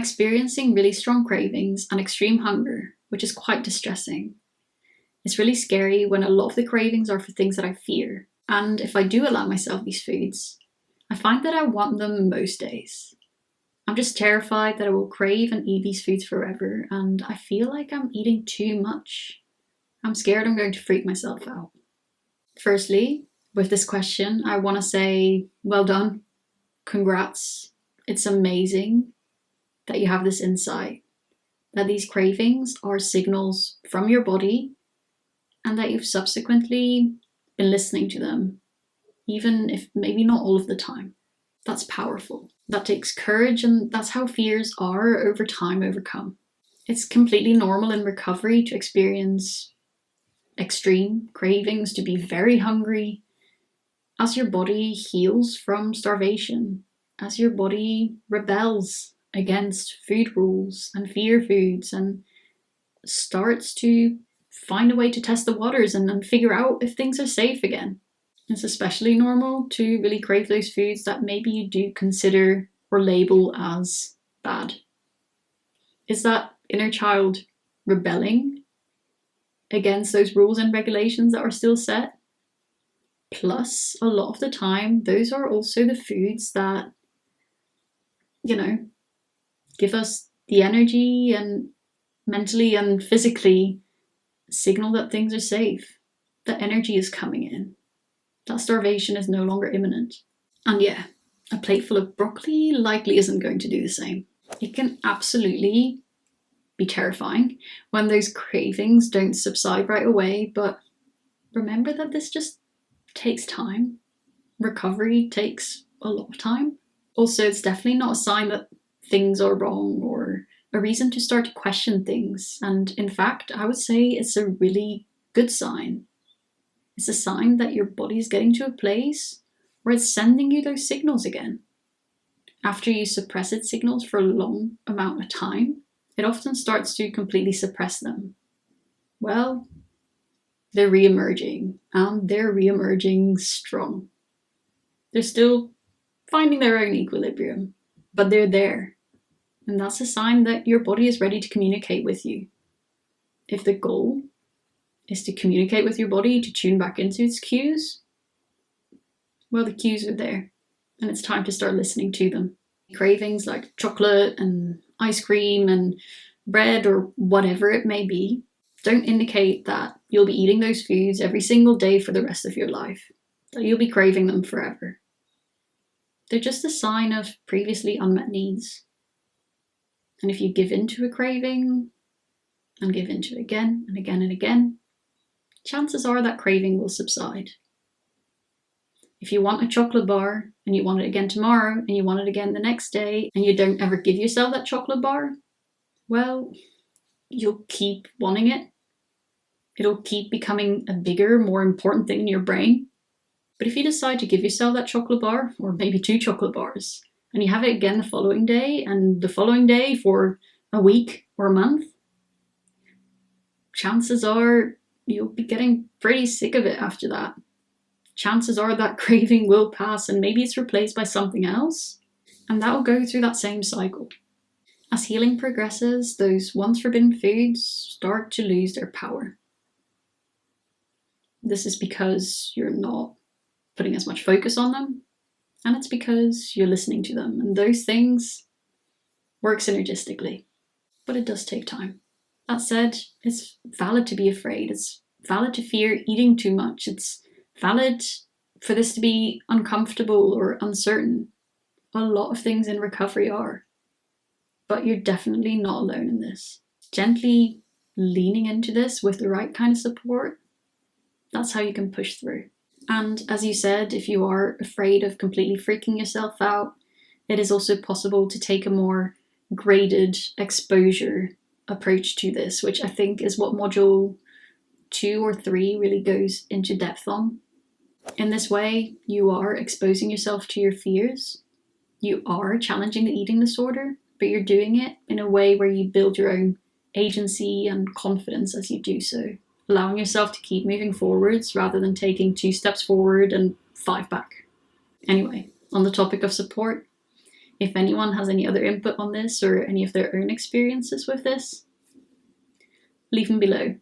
experiencing really strong cravings and extreme hunger, which is quite distressing. It's really scary when a lot of the cravings are for things that I fear. And if I do allow myself these foods, I find that I want them most days. I'm just terrified that I will crave and eat these foods forever, and I feel like I'm eating too much. I'm scared I'm going to freak myself out. Firstly, with this question, I want to say, well done. Congrats. It's amazing that you have this insight, that these cravings are signals from your body, and that you've subsequently been listening to them, even if maybe not all of the time. That's powerful. That takes courage, and that's how fears are over time overcome. It's completely normal in recovery to experience extreme cravings, to be very hungry, as your body heals from starvation, as your body rebels against food rules and fear foods and starts to find a way to test the waters and figure out if things are safe again. It's especially normal to really crave those foods that maybe you do consider or label as bad. Is that inner child rebelling against those rules and regulations that are still set? Plus, a lot of the time, those are also the foods that, give us the energy and mentally and physically signal that things are safe, that energy is coming in, that starvation is no longer imminent. And yeah, a plate full of broccoli likely isn't going to do the same. It can absolutely be terrifying when those cravings don't subside right away, but remember that this just takes time. Recovery takes a lot of time. Also, it's definitely not a sign that things are wrong or a reason to start to question things. And in fact, I would say it's a really good sign. It's a sign that your body is getting to a place where it's sending you those signals again. After you suppress its signals for a long amount of time, it often starts to completely suppress them. Well, they're re-emerging, and they're re-emerging strong. They're still finding their own equilibrium, but they're there. And that's a sign that your body is ready to communicate with you. If the goal is to communicate with your body, to tune back into its cues, well, the cues are there, and it's time to start listening to them. Cravings like chocolate and ice cream and bread or whatever it may be don't indicate that you'll be eating those foods every single day for the rest of your life, that you'll be craving them forever. They're just a sign of previously unmet needs. And if you give in to a craving and give in to it again and again and again, chances are that craving will subside. If you want a chocolate bar and you want it again tomorrow and you want it again the next day and you don't ever give yourself that chocolate bar, well, you'll keep wanting it. It'll keep becoming a bigger, more important thing in your brain. But if you decide to give yourself that chocolate bar, or maybe 2 chocolate bars, and you have it again the following day and the following day for a week or a month, chances are you'll be getting pretty sick of it after that. Chances are that craving will pass and maybe it's replaced by something else, and that will go through that same cycle. As healing progresses, those once forbidden foods start to lose their power. This is because you're not putting as much focus on them, and it's because you're listening to them, and those things work synergistically. But it does take time. That said, it's valid to be afraid. It's valid to fear eating too much. It's valid for this to be uncomfortable or uncertain. A lot of things in recovery are. But you're definitely not alone in this. Gently leaning into this with the right kind of support, that's how you can push through. And as you said, if you are afraid of completely freaking yourself out, it is also possible to take a more graded exposure approach to this, which I think is what module 2 or 3 really goes into depth on. In this way, you are exposing yourself to your fears. You are challenging the eating disorder, but you're doing it in a way where you build your own agency and confidence as you do so, allowing yourself to keep moving forwards rather than taking 2 steps forward and 5 back. Anyway, on the topic of support, If anyone has any other input on this or any of their own experiences with this, leave them below.